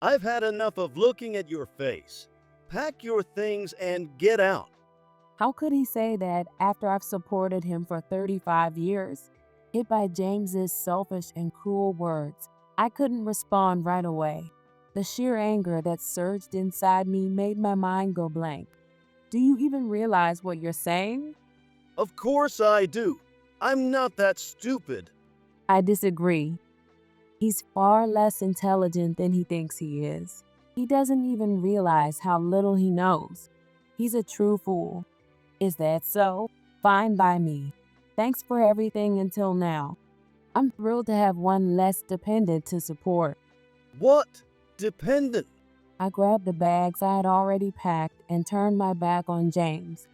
I've had enough of looking at your face. Pack your things and get out. How could he say that after I've supported him for 35 years? Hit by James's selfish and cruel words, I couldn't respond right away. The sheer anger that surged inside me made my mind go blank. Do you even realize what you're saying? Of course I do. I'm not that stupid. I disagree. He's far less intelligent than he thinks he is. He doesn't even realize how little he knows. He's a true fool. Is that so? Fine by me. Thanks for everything until now. I'm thrilled to have one less dependent to support. What? Dependent? I grabbed the bags I had already packed and turned my back on James.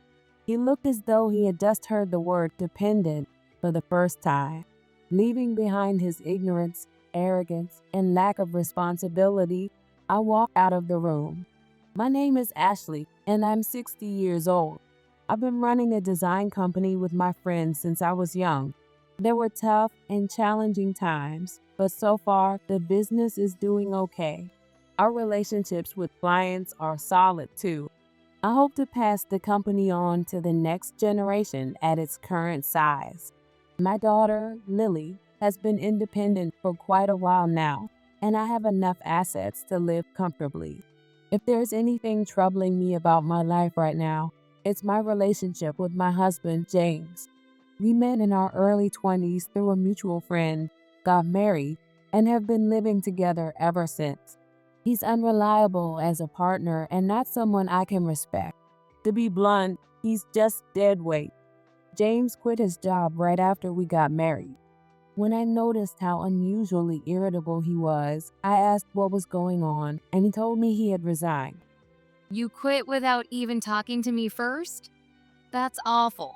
He looked as though he had just heard the word dependent for the first time. Leaving behind his ignorance, arrogance, and lack of responsibility, I walked out of the room. My name is Ashley, and I'm 60 years old. I've been running a design company with my friends since I was young. There were tough and challenging times, but so far the business is doing okay. Our relationships with clients are solid too. I hope to pass the company on to the next generation at its current size. My daughter, Lily, has been independent for quite a while now, and I have enough assets to live comfortably. If there's anything troubling me about my life right now, it's my relationship with my husband, James. We met in our early 20s through a mutual friend, got married, and have been living together ever since. He's unreliable as a partner and not someone I can respect. To be blunt, he's just dead weight. James quit his job right after we got married. When I noticed how unusually irritable he was, I asked what was going on, and he told me he had resigned. You quit without even talking to me first? That's awful.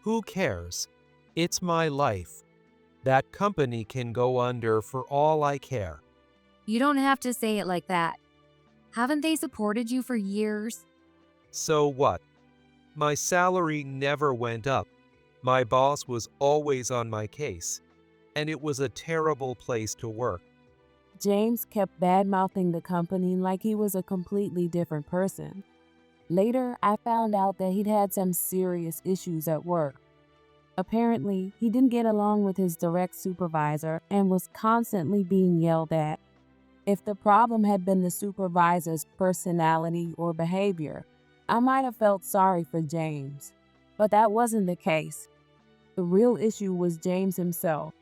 Who cares? It's my life. That company can go under for all I care. You don't have to say it like that. Haven't they supported you for years? So what? My salary never went up. My boss was always on my case, and it was a terrible place to work. James kept bad-mouthing the company like he was a completely different person. Later, I found out that he'd had some serious issues at work. Apparently, he didn't get along with his direct supervisor and was constantly being yelled at. If the problem had been the supervisor's personality or behavior, I might have felt sorry for James. But that wasn't the case. The real issue was James himself.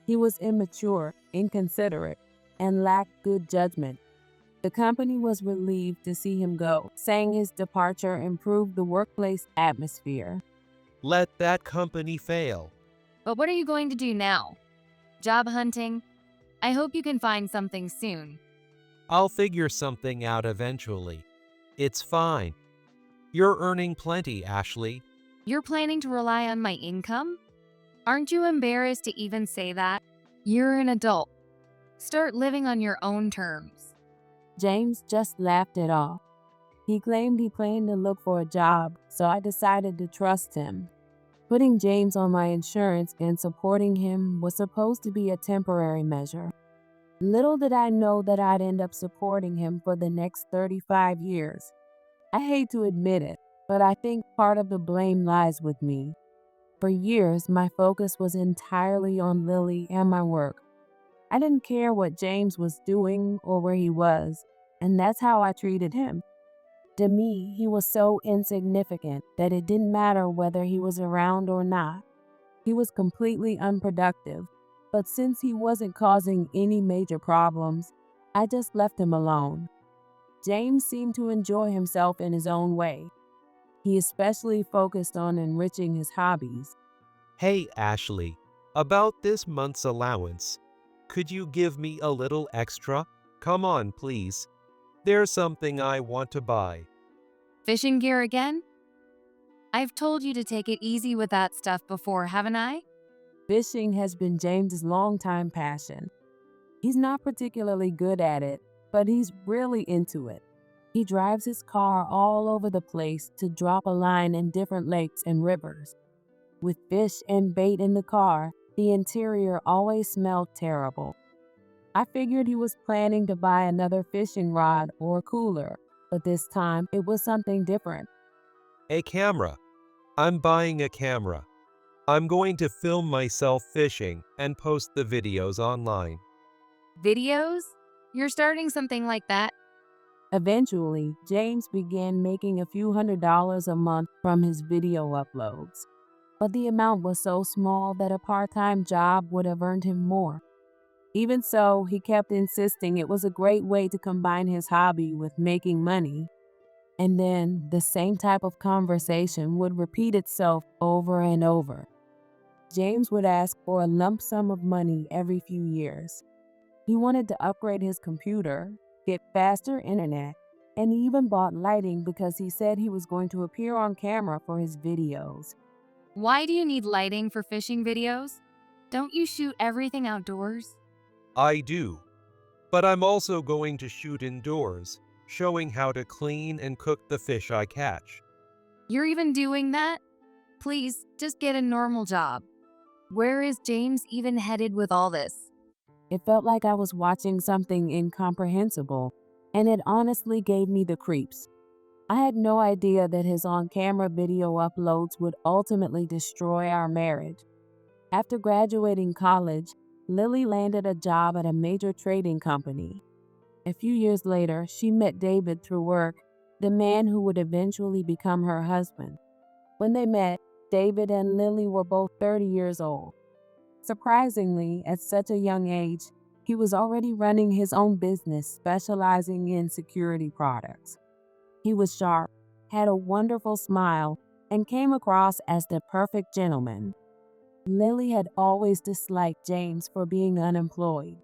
He was immature, inconsiderate, and lacked good judgment. The company was relieved to see him go, saying his departure improved the workplace atmosphere. Let that company fail. But what are you going to do now? Job hunting? I hope you can find something soon. I'll figure something out eventually. It's fine. You're earning plenty, Ashley. You're planning to rely on my income? Aren't you embarrassed to even say that? You're an adult. Start living on your own terms. James just laughed it off. He claimed he planned to look for a job, so I decided to trust him. Putting James on my insurance and supporting him was supposed to be a temporary measure. Little did I know that I'd end up supporting him for the next 35 years. I hate to admit it, but I think part of the blame lies with me. For years, my focus was entirely on Lily and my work. I didn't care what James was doing or where he was, and that's how I treated him. To me, he was so insignificant that it didn't matter whether he was around or not. He was completely unproductive, but since he wasn't causing any major problems, I just left him alone. James seemed to enjoy himself in his own way. He especially focused on enriching his hobbies. Hey, Ashley, about this month's allowance. Could you give me a little extra? Come on, please. There's something I want to buy. Fishing gear again? I've told you to take it easy with that stuff before, haven't I? Fishing has been James's longtime passion. He's not particularly good at it, but he's really into it. He drives his car all over the place to drop a line in different lakes and rivers. With fish and bait in the car, the interior always smelled terrible. I figured he was planning to buy another fishing rod or cooler, but this time it was something different. A camera. I'm buying a camera. I'm going to film myself fishing and post the videos online. Videos? You're starting something like that? Eventually, James began making a few $100s a month from his video uploads. But the amount was so small that a part-time job would have earned him more. Even so, he kept insisting it was a great way to combine his hobby with making money. And then the same type of conversation would repeat itself over and over. James would ask for a lump sum of money every few years. He wanted to upgrade his computer, get faster internet, and he even bought lighting because he said he was going to appear on camera for his videos. Why do you need lighting for fishing videos? Don't you shoot everything outdoors? I do. But I'm also going to shoot indoors, showing how to clean and cook the fish I catch. You're even doing that? Please, just get a normal job. Where is James even headed with all this? It felt like I was watching something incomprehensible, and it honestly gave me the creeps. I had no idea that his on-camera video uploads would ultimately destroy our marriage. After graduating college, Lily landed a job at a major trading company. A few years later, she met David through work, the man who would eventually become her husband. When they met, David and Lily were both 30 years old. Surprisingly, at such a young age, he was already running his own business specializing in security products. He was sharp, had a wonderful smile, and came across as the perfect gentleman. Lily had always disliked James for being unemployed.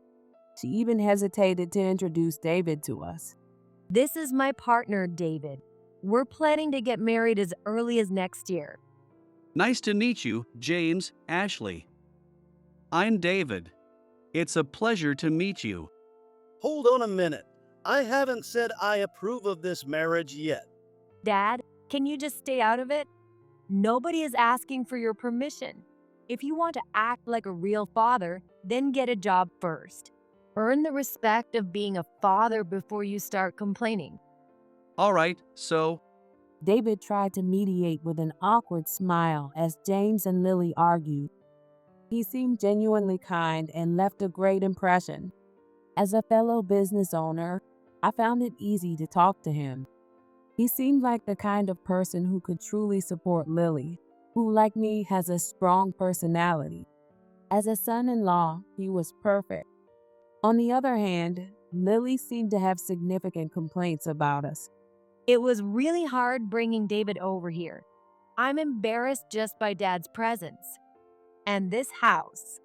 She even hesitated to introduce David to us. This is my partner, David. We're planning to get married as early as next year. Nice to meet you, James, Ashley. I'm David. It's a pleasure to meet you. Hold on a minute. I haven't said I approve of this marriage yet. Dad, can you just stay out of it? Nobody is asking for your permission. If you want to act like a real father, then get a job first. Earn the respect of being a father before you start complaining. All right, so David tried to mediate with an awkward smile as James and Lily argued. He seemed genuinely kind and left a great impression. As a fellow business owner, I found it easy to talk to him. He seemed like the kind of person who could truly support Lily, who, like me, has a strong personality. As a son-in-law, he was perfect. On the other hand, Lily seemed to have significant complaints about us. It was really hard bringing David over here. I'm embarrassed just by Dad's presence. And this house.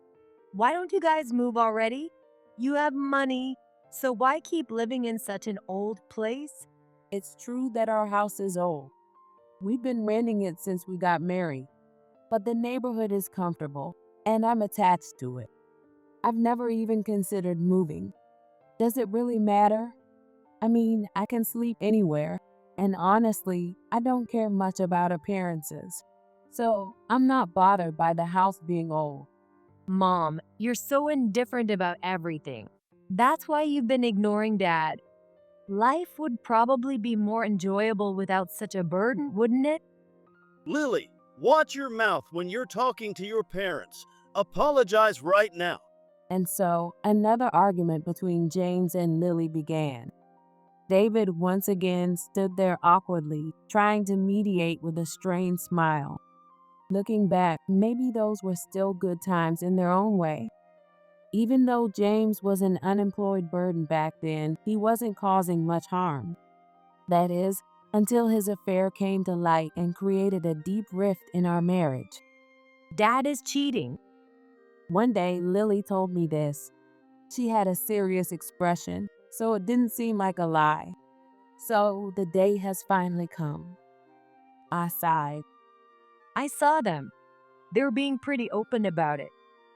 Why don't you guys move already? You have money, so why keep living in such an old place? It's true that our house is old. We've been renting it since we got married, but the neighborhood is comfortable, and I'm attached to it. I've never even considered moving. Does it really matter? I mean, I can sleep anywhere, and honestly, I don't care much about appearances. So, I'm not bothered by the house being old. Mom, you're so indifferent about everything. That's why you've been ignoring Dad. Life would probably be more enjoyable without such a burden, wouldn't it? Lily, watch your mouth when you're talking to your parents. Apologize right now. And so, another argument between James and Lily began. David once again stood there awkwardly, trying to mediate with a strained smile. Looking back, maybe those were still good times in their own way. Even though James was an unemployed burden back then, he wasn't causing much harm. That is, until his affair came to light and created a deep rift in our marriage. Dad is cheating. One day, Lily told me this. She had a serious expression, so it didn't seem like a lie. So the day has finally come. I sighed. I saw them. They were being pretty open about it.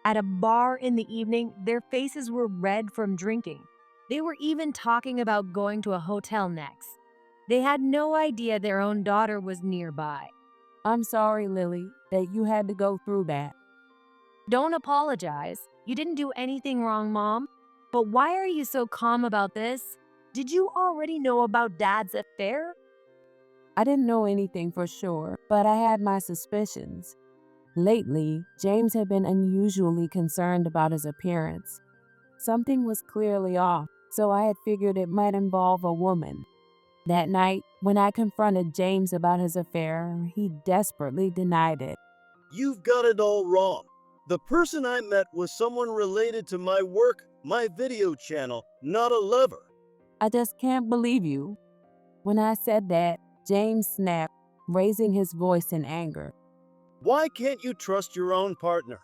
At a bar in the evening, their faces were red from drinking. They were even talking about going to a hotel next. They had no idea their own daughter was nearby. I'm sorry, Lily, that you had to go through that. Don't apologize. You didn't do anything wrong, Mom. But why are you so calm about this? Did you already know about Dad's affair? I didn't know anything for sure, but I had my suspicions. Lately, James had been unusually concerned about his appearance. Something was clearly off, so I had figured it might involve a woman. That night, when I confronted James about his affair, he desperately denied it. You've got it all wrong. The person I met was someone related to my work, my video channel, not a lover. I just can't believe you. When I said that, James snapped, raising his voice in anger. Why can't you trust your own partner?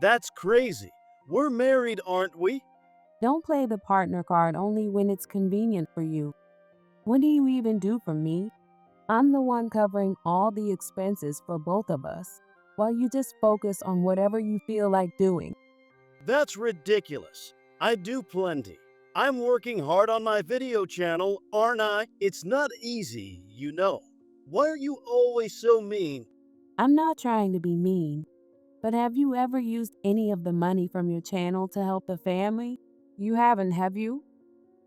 That's crazy. We're married, aren't we? Don't play the partner card only when it's convenient for you. What do you even do for me? I'm the one covering all the expenses for both of us, while you just focus on whatever you feel like doing. That's ridiculous. I do plenty. I'm working hard on my video channel, aren't I? It's not easy, you know. Why are you always so mean? I'm not trying to be mean, but have you ever used any of the money from your channel to help the family? You haven't, have you?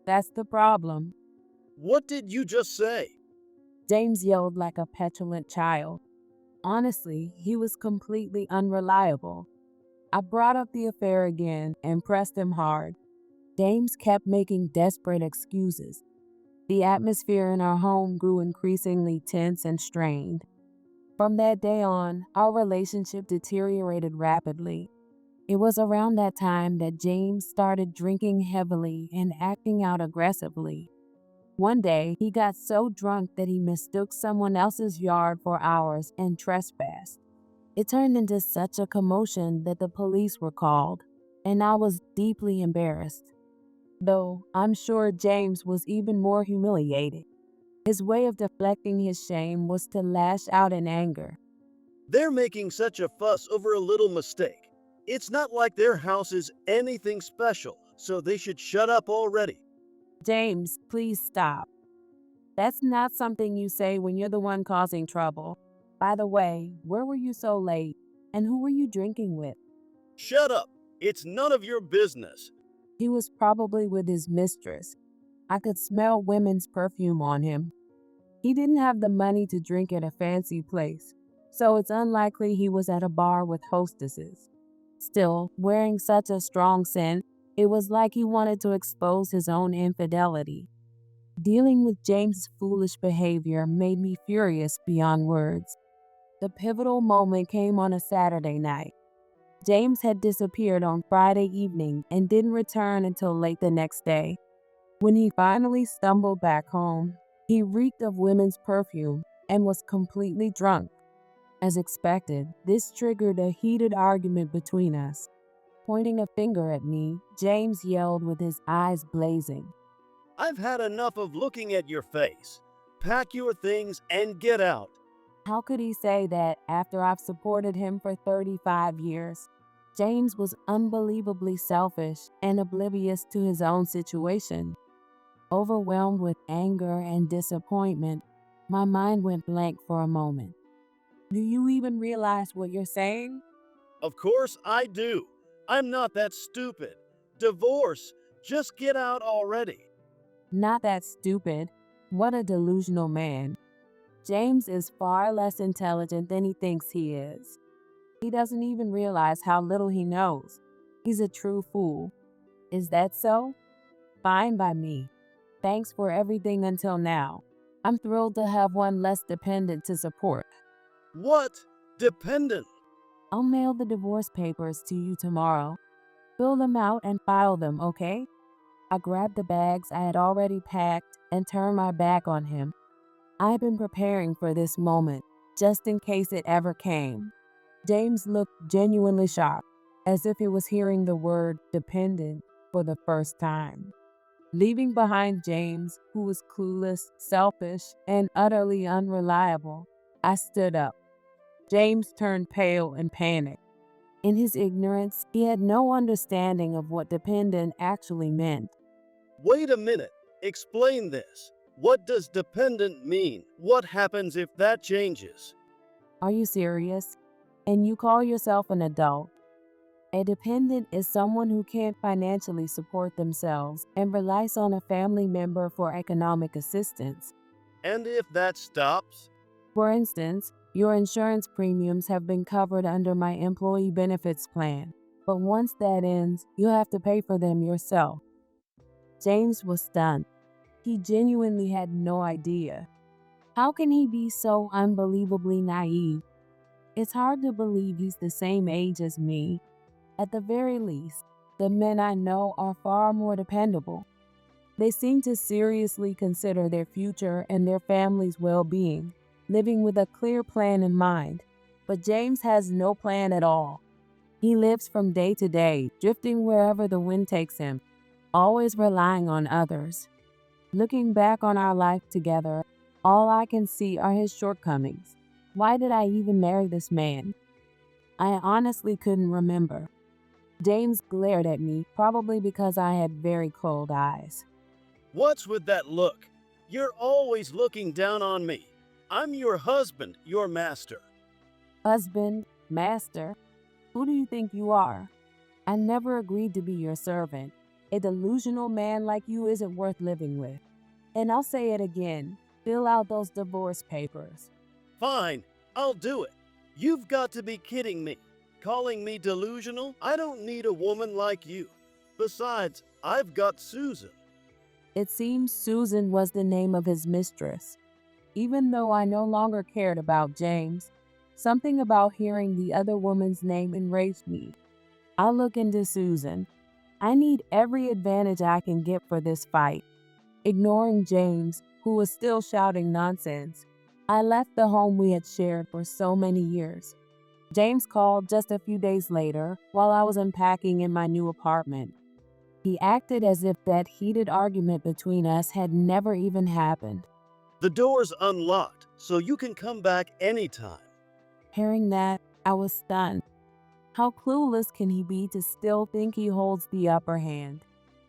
That's the problem. What did you just say? James yelled like a petulant child. Honestly, he was completely unreliable. I brought up the affair again and pressed him hard. James kept making desperate excuses. The atmosphere in our home grew increasingly tense and strained. From that day on, our relationship deteriorated rapidly. It was around that time that James started drinking heavily and acting out aggressively. One day, he got so drunk that he mistook someone else's yard for ours and trespassed. It turned into such a commotion that the police were called, and I was deeply embarrassed. Though I'm sure James was even more humiliated. His way of deflecting his shame was to lash out in anger. They're making such a fuss over a little mistake. It's not like their house is anything special, so they should shut up already. James, please stop. That's not something you say when you're the one causing trouble. By the way, where were you so late? And who were you drinking with? Shut up. It's none of your business. He was probably with his mistress. I could smell women's perfume on him. He didn't have the money to drink at a fancy place, so it's unlikely he was at a bar with hostesses. Still, wearing such a strong scent, it was like he wanted to expose his own infidelity. Dealing with James's foolish behavior made me furious beyond words. The pivotal moment came on a Saturday night. James had disappeared on Friday evening and didn't return until late the next day. When he finally stumbled back home, he reeked of women's perfume and was completely drunk. As expected, this triggered a heated argument between us. Pointing a finger at me, James yelled with his eyes blazing. I've had enough of looking at your face. Pack your things and get out. How could he say that after I've supported him for 35 years? James was unbelievably selfish and oblivious to his own situation. Overwhelmed with anger and disappointment, my mind went blank for a moment. Do you even realize what you're saying? Of course I do. I'm not that stupid. Divorce. Just get out already. Not that stupid. What a delusional man. James is far less intelligent than he thinks he is. He doesn't even realize how little he knows. He's a true fool. Is that so? Fine by me. Thanks for everything until now. I'm thrilled to have one less dependent to support. What? Dependent? I'll mail the divorce papers to you tomorrow. Fill them out and file them, okay? I grabbed the bags I had already packed and turned my back on him. I've been preparing for this moment, just in case it ever came. James looked genuinely shocked, as if he was hearing the word dependent for the first time. Leaving behind James, who was clueless, selfish, and utterly unreliable, I stood up. James turned pale and panicked. In his ignorance, he had no understanding of what dependent actually meant. Wait a minute. Explain this. What does dependent mean? What happens if that changes? Are you serious? And you call yourself an adult? A dependent is someone who can't financially support themselves and relies on a family member for economic assistance. And if that stops? For instance, your insurance premiums have been covered under my employee benefits plan, but once that ends, you have to pay for them yourself. James was stunned. He genuinely had no idea. How can he be so unbelievably naive? It's hard to believe he's the same age as me. At the very least, the men I know are far more dependable. They seem to seriously consider their future and their family's well-being, living with a clear plan in mind. But James has no plan at all. He lives from day to day, drifting wherever the wind takes him, always relying on others. Looking back on our life together, all I can see are his shortcomings. Why did I even marry this man? I honestly couldn't remember. James glared at me, probably because I had very cold eyes. What's with that look? You're always looking down on me. I'm your husband, your master. Husband, master, who do you think you are? I never agreed to be your servant. A delusional man like you isn't worth living with. And I'll say it again, fill out those divorce papers. Fine, I'll do it. You've got to be kidding me. Calling me delusional? I don't need a woman like you. Besides, I've got Susan. It seems Susan was the name of his mistress. Even though I no longer cared about James, something about hearing the other woman's name enraged me. I'll look into Susan. I need every advantage I can get for this fight. Ignoring James, who was still shouting nonsense, I left the home we had shared for so many years. James called just a few days later while I was unpacking in my new apartment. He acted as if that heated argument between us had never even happened. The door's unlocked, so you can come back anytime. Hearing that, I was stunned. How clueless can he be to still think he holds the upper hand?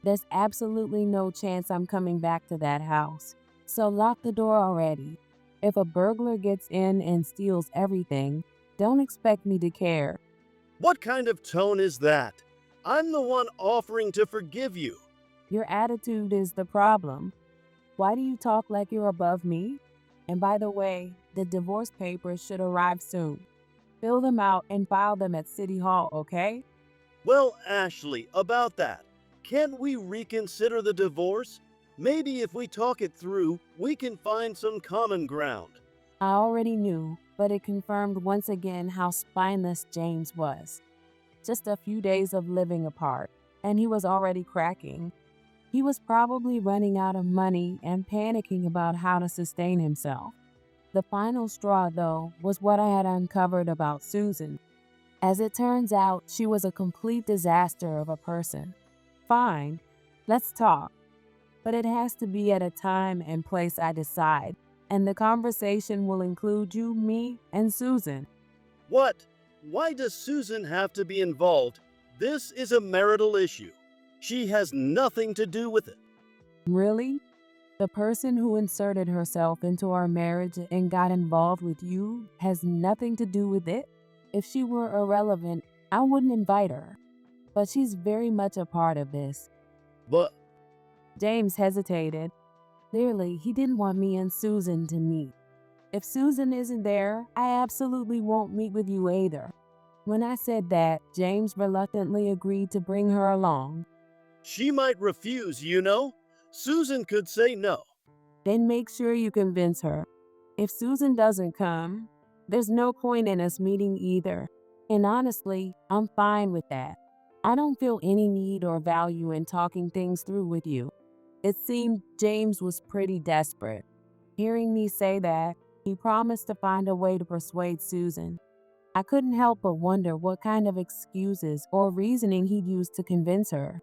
There's absolutely no chance I'm coming back to that house. So lock the door already. If a burglar gets in and steals everything, don't expect me to care. What kind of tone is that? I'm the one offering to forgive you. Your attitude is the problem. Why do you talk like you're above me? And by the way, the divorce papers should arrive soon. Fill them out and file them at City Hall, okay? Well, Ashley, about that. Can't we reconsider the divorce? Maybe if we talk it through, we can find some common ground. I already knew, but it confirmed once again how spineless James was. Just a few days of living apart, and he was already cracking. He was probably running out of money and panicking about how to sustain himself. The final straw, though, was what I had uncovered about Susan. As it turns out, she was a complete disaster of a person. Fine, let's talk. But it has to be at a time and place I decide, and the conversation will include you, me, and Susan. What? Why does Susan have to be involved? This is a marital issue. She has nothing to do with it. Really? The person who inserted herself into our marriage and got involved with you has nothing to do with it? If she were irrelevant, I wouldn't invite her. But she's very much a part of this. But James hesitated. Clearly, he didn't want me and Susan to meet. If Susan isn't there, I absolutely won't meet with you either. When I said that, James reluctantly agreed to bring her along. she might refuse, you know? Susan could say no. Then make sure you convince her. If Susan doesn't come, there's no point in us meeting either. And honestly, I'm fine with that. I don't feel any need or value in talking things through with you. It seemed James was pretty desperate. Hearing me say that, he promised to find a way to persuade Susan. I couldn't help but wonder what kind of excuses or reasoning he'd use to convince her.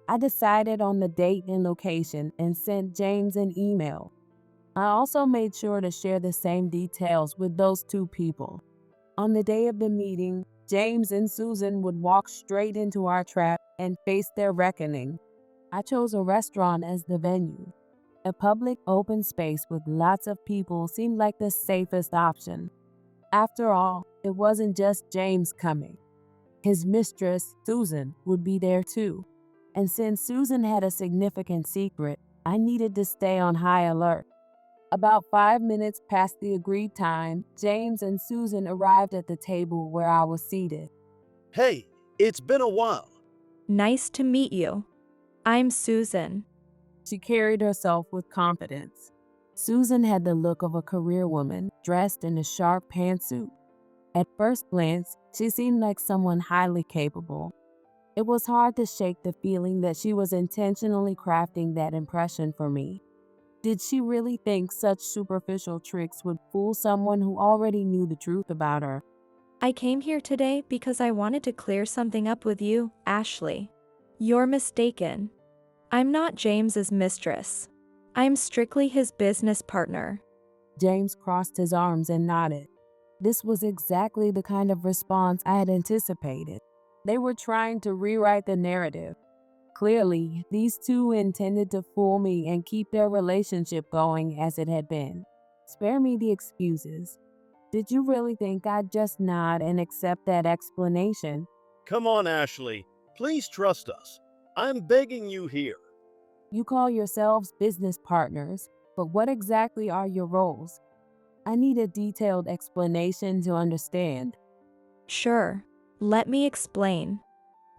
I decided on the date and location and sent James an email. I also made sure to share the same details with those two people. On the day of the meeting, James and Susan would walk straight into our trap and face their reckoning. I chose a restaurant as the venue. A public open space with lots of people seemed like the safest option. After all, it wasn't just James coming. His mistress, Susan, would be there too. And since Susan had a significant secret, I needed to stay on high alert. About 5 minutes past the agreed time, James and Susan arrived at the table where I was seated. Hey, it's been a while. Nice to meet you. I'm Susan. She carried herself with confidence. Susan had the look of a career woman dressed in a sharp pantsuit. At first glance, she seemed like someone highly capable. It was hard to shake the feeling that she was intentionally crafting that impression for me. Did she really think such superficial tricks would fool someone who already knew the truth about her? I came here today because I wanted to clear something up with you, Ashley. You're mistaken. I'm not James's mistress. I'm strictly his business partner. James crossed his arms and nodded. This was exactly the kind of response I had anticipated. They were trying to rewrite the narrative. Clearly, these two intended to fool me and keep their relationship going as it had been. Spare me the excuses. Did you really think I'd just nod and accept that explanation? Come on, Ashley. Please trust us. I'm begging you here. You call yourselves business partners, but what exactly are your roles? I need a detailed explanation to understand. Sure. Let me explain.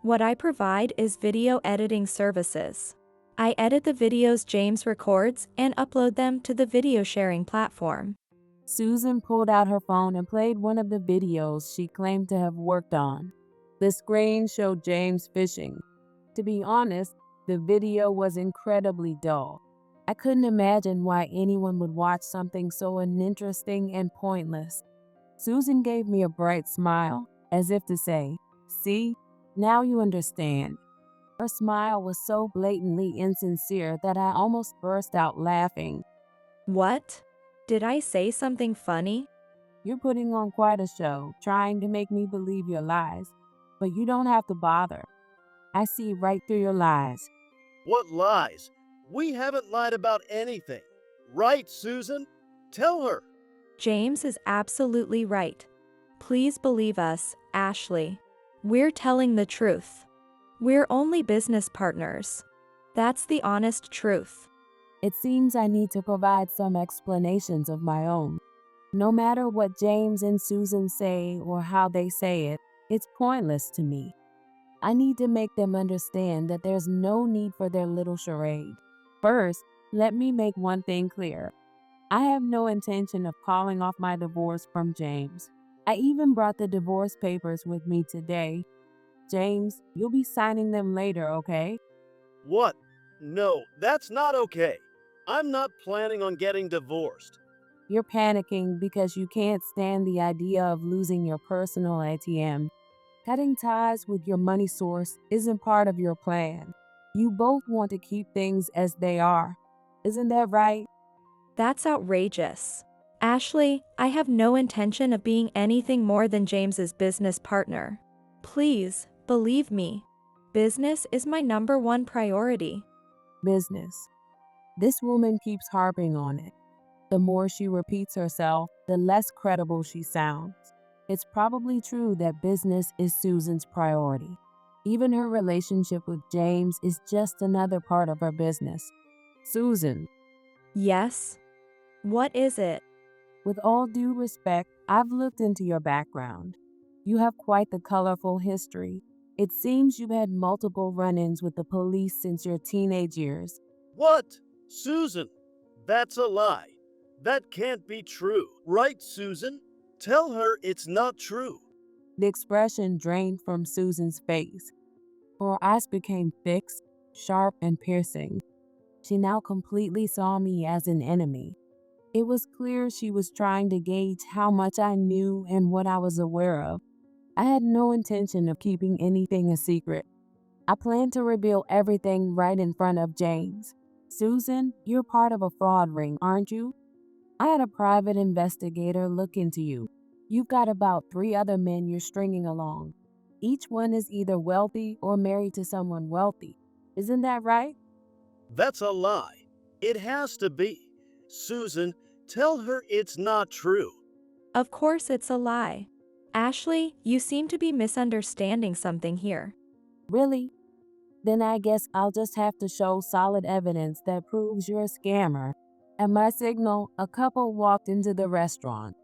What I provide is video editing services. I edit the videos James records and upload them to the video sharing platform. Susan pulled out her phone and played one of the videos she claimed to have worked on. The screen showed James fishing. To be honest, the video was incredibly dull. I couldn't imagine why anyone would watch something so uninteresting and pointless. Susan gave me a bright smile, as if to say, "See, now you understand." Her smile was so blatantly insincere that I almost burst out laughing. What? Did I say something funny? You're putting on quite a show, trying to make me believe your lies. But you don't have to bother. I see right through your lies. What lies? We haven't lied about anything. Right, Susan? Tell her. James is absolutely right. Please believe us, Ashley. We're telling the truth. We're only business partners. That's the honest truth. It seems I need to provide some explanations of my own. No matter what James and Susan say or how they say it, it's pointless to me. I need to make them understand that there's no need for their little charade. First, let me make one thing clear. I have no intention of calling off my divorce from James. I even brought the divorce papers with me today. James, you'll be signing them later, okay? What? No, that's not okay. I'm not planning on getting divorced. You're panicking because you can't stand the idea of losing your personal ATM. Cutting ties with your money source isn't part of your plan. You both want to keep things as they are. Isn't that right? That's outrageous. Ashley, I have no intention of being anything more than James's business partner. Please, believe me. Business is my #1 priority. Business. This woman keeps harping on it. The more she repeats herself, the less credible she sounds. It's probably true that business is Susan's priority. Even her relationship with James is just another part of her business. Susan, Yes? What is it? with all due respect, I've looked into your background. You have quite the colorful history. It seems you've had multiple run-ins with the police since your teenage years. What? Susan, that's a lie. That can't be true. Right, Susan? Tell her it's not true. The expression drained from Susan's face. Her eyes became fixed, sharp, and piercing. She now completely saw me as an enemy. It was clear she was trying to gauge how much I knew and what I was aware of. I had no intention of keeping anything a secret. I planned to reveal everything right in front of James. Susan, you're part of a fraud ring, aren't you? I had a private investigator look into you. You've got about 3 other men you're stringing along. Each one is either wealthy or married to someone wealthy. Isn't that right? That's a lie. It has to be. Susan, tell her it's not true. Of course it's a lie. Ashley, you seem to be misunderstanding something here. Really? Then I guess I'll just have to show solid evidence that proves you're a scammer. At my signal, a couple walked into the restaurant.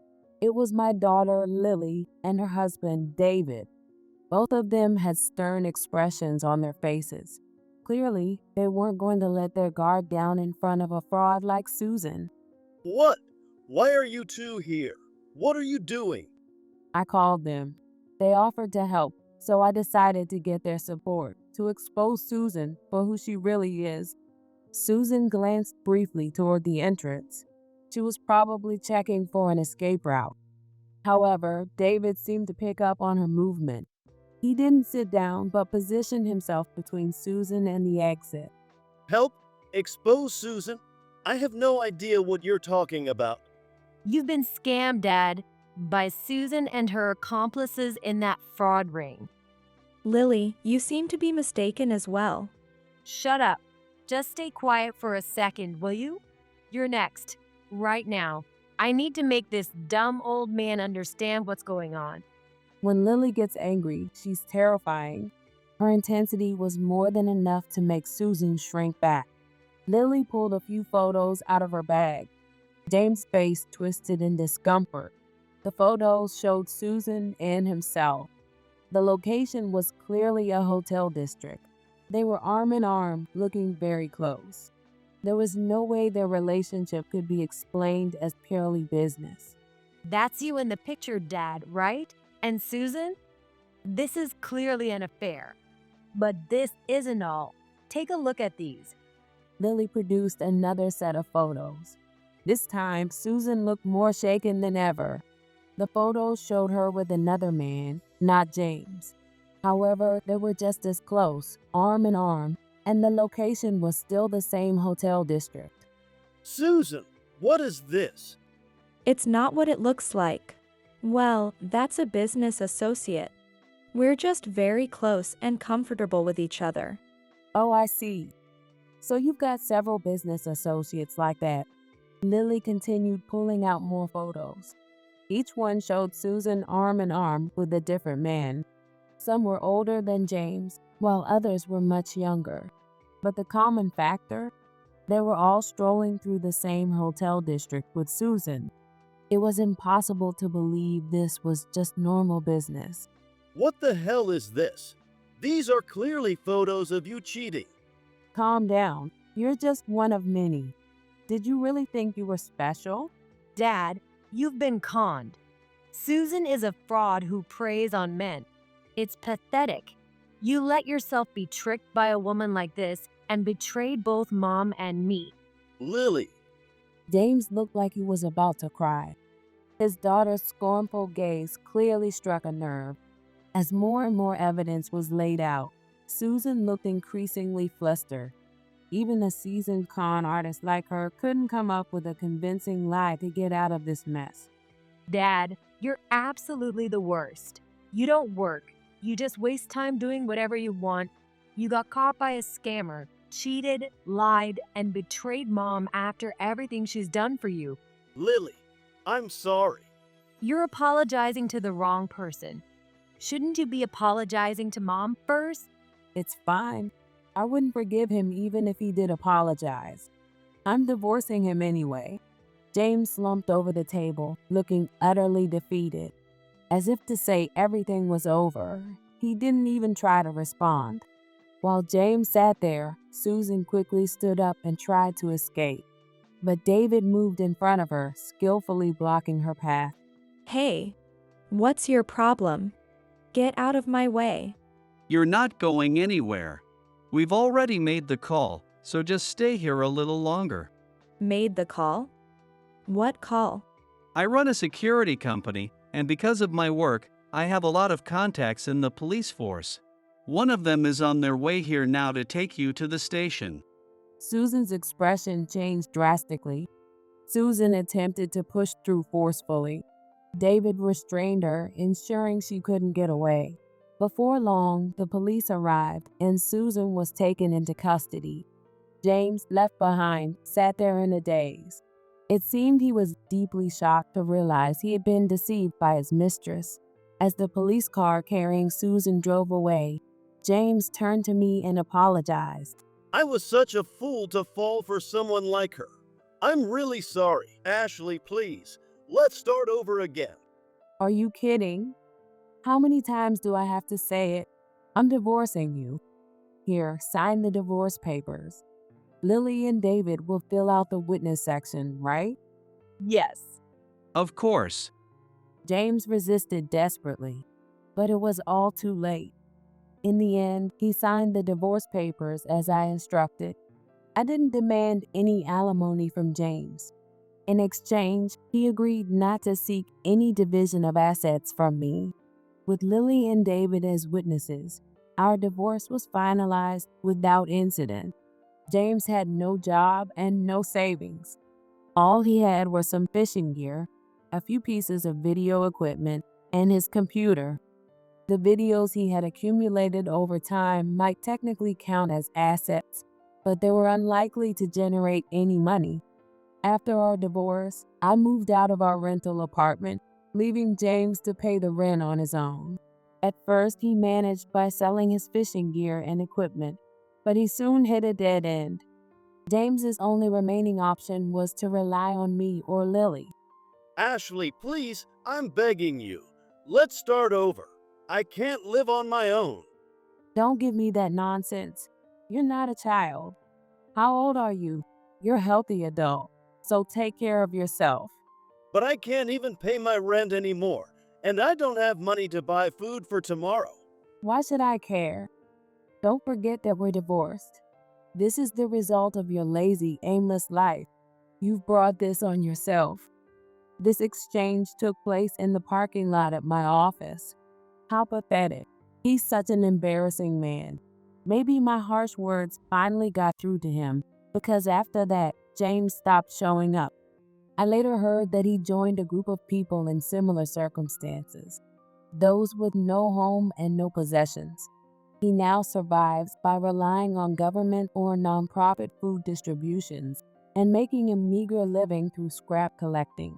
It was my daughter, Lily, and her husband, David. Both of them had stern expressions on their faces. Clearly, they weren't going to let their guard down in front of a fraud like Susan. What? Why are you two here? What are you doing? I called them. They offered to help, so I decided to get their support, to expose Susan for who she really is. Susan glanced briefly toward the entrance. She was probably checking for an escape route. However, David seemed to pick up on her movement. He didn't sit down, but positioned himself between Susan and the exit. Help? Expose Susan? I have no idea what you're talking about. You've been scammed, Dad, by Susan and her accomplices in that fraud ring. Lily, you seem to be mistaken as well. Shut up. Just stay quiet for a second, will you? You're next. Right now. I need to make this dumb old man understand what's going on. When Lily gets angry, she's terrifying. Her intensity was more than enough to make Susan shrink back. Lily pulled a few photos out of her bag. James' face twisted in discomfort. The photos showed Susan and himself. The location was clearly a hotel district. They were arm in arm, looking very close. There was no way their relationship could be explained as purely business. That's you in the picture, Dad, right? And Susan? This is clearly an affair. But this isn't all. Take a look at these. Lily produced another set of photos. This time, Susan looked more shaken than ever. The photos showed her with another man, not James. However, they were just as close, arm in arm, and the location was still the same hotel district. Susan, what is this? It's not what it looks like. Well, that's a business associate. We're just very close and comfortable with each other. Oh, I see. So you've got several business associates like that. Lily continued pulling out more photos. Each one showed Susan arm in arm with a different man. Some were older than James, while others were much younger. But the common factor? They were all strolling through the same hotel district with Susan. It was impossible to believe this was just normal business. What the hell is this? These are clearly photos of you cheating. Calm down. You're just one of many. Did you really think you were special? Dad, you've been conned. Susan is a fraud who preys on men. It's pathetic. You let yourself be tricked by a woman like this and betrayed both Mom and me. Lily, James looked like he was about to cry. His daughter's scornful gaze clearly struck a nerve. As more and more evidence was laid out, Susan looked increasingly flustered. Even a seasoned con artist like her couldn't come up with a convincing lie to get out of this mess. Dad, you're absolutely the worst. You don't work. You just waste time doing whatever you want. You got caught by a scammer, cheated, lied, and betrayed Mom after everything she's done for you. Lily, I'm sorry. You're apologizing to the wrong person. Shouldn't you be apologizing to Mom first? It's fine. I wouldn't forgive him even if he did apologize. I'm divorcing him anyway. James slumped over the table, looking utterly defeated. As if to say everything was over, he didn't even try to respond. While James sat there, Susan quickly stood up and tried to escape. But David moved in front of her, skillfully blocking her path. Hey, what's your problem? Get out of my way. You're not going anywhere. We've already made the call, so just stay here a little longer. Made the call? What call? I run a security company, and because of my work, I have a lot of contacts in the police force. One of them is on their way here now to take you to the station. Susan's expression changed drastically. Susan attempted to push through forcefully. David restrained her, ensuring she couldn't get away. Before long, the police arrived and Susan was taken into custody. James, left behind, sat there in a daze. It seemed he was deeply shocked to realize he had been deceived by his mistress. As the police car carrying Susan drove away, James turned to me and apologized. I was such a fool to fall for someone like her. I'm really sorry. Ashley, please, let's start over again. Are you kidding? How many times do I have to say it? I'm divorcing you. Here, sign the divorce papers. Lily and David will fill out the witness section, right? Yes. Of course. James resisted desperately, but it was all too late. In the end, he signed the divorce papers as I instructed. I didn't demand any alimony from James. In exchange, he agreed not to seek any division of assets from me. With Lily and David as witnesses, our divorce was finalized without incident. James had no job and no savings. All he had was some fishing gear, a few pieces of video equipment, and his computer. The videos he had accumulated over time might technically count as assets, but they were unlikely to generate any money. After our divorce, I moved out of our rental apartment, leaving James to pay the rent on his own. At first, he managed by selling his fishing gear and equipment, but he soon hit a dead end. James's only remaining option was to rely on me or Lily. Ashley, please, I'm begging you. Let's start over. I can't live on my own. Don't give me that nonsense. You're not a child. How old are you? You're a healthy adult, so take care of yourself. But I can't even pay my rent anymore, and I don't have money to buy food for tomorrow. Why should I care? Don't forget that we're divorced. This is the result of your lazy, aimless life. You've brought this on yourself. This exchange took place in the parking lot at my office. How pathetic. He's such an embarrassing man. Maybe my harsh words finally got through to him, because after that, James stopped showing up. I later heard that he joined a group of people in similar circumstances, those with no home and no possessions. He now survives by relying on government or nonprofit food distributions and making a meager living through scrap collecting.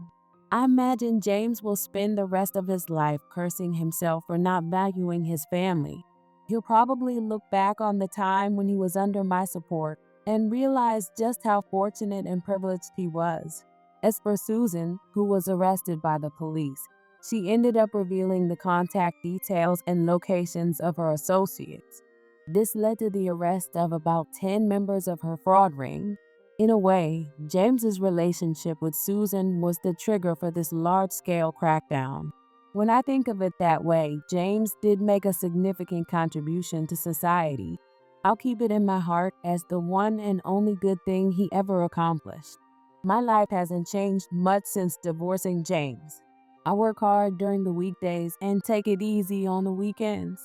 I imagine James will spend the rest of his life cursing himself for not valuing his family. He'll probably look back on the time when he was under my support and realize just how fortunate and privileged he was. As for Susan, who was arrested by the police, she ended up revealing the contact details and locations of her associates. This led to the arrest of about 10 members of her fraud ring. In a way, James's relationship with Susan was the trigger for this large-scale crackdown. When I think of it that way, James did make a significant contribution to society. I'll keep it in my heart as the one and only good thing he ever accomplished. My life hasn't changed much since divorcing James. I work hard during the weekdays and take it easy on the weekends.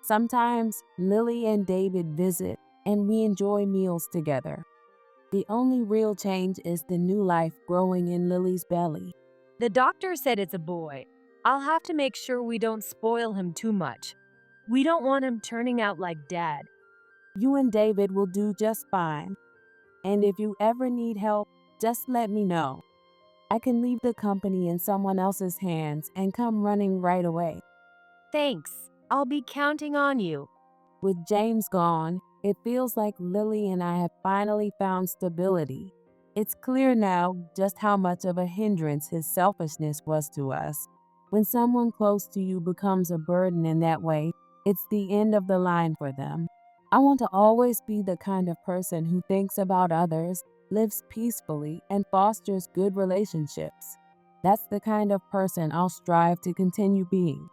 Sometimes Lily and David visit and we enjoy meals together. The only real change is the new life growing in Lily's belly. The doctor said it's a boy. I'll have to make sure we don't spoil him too much. We don't want him turning out like Dad. You and David will do just fine. And if you ever need help, just let me know. I can leave the company in someone else's hands and come running right away. Thanks. I'll be counting on you. With James gone, it feels like Lily and I have finally found stability. It's clear now just how much of a hindrance his selfishness was to us. When someone close to you becomes a burden in that way, it's the end of the line for them. I want to always be the kind of person who thinks about others, lives peacefully, and fosters good relationships. That's the kind of person I'll strive to continue being.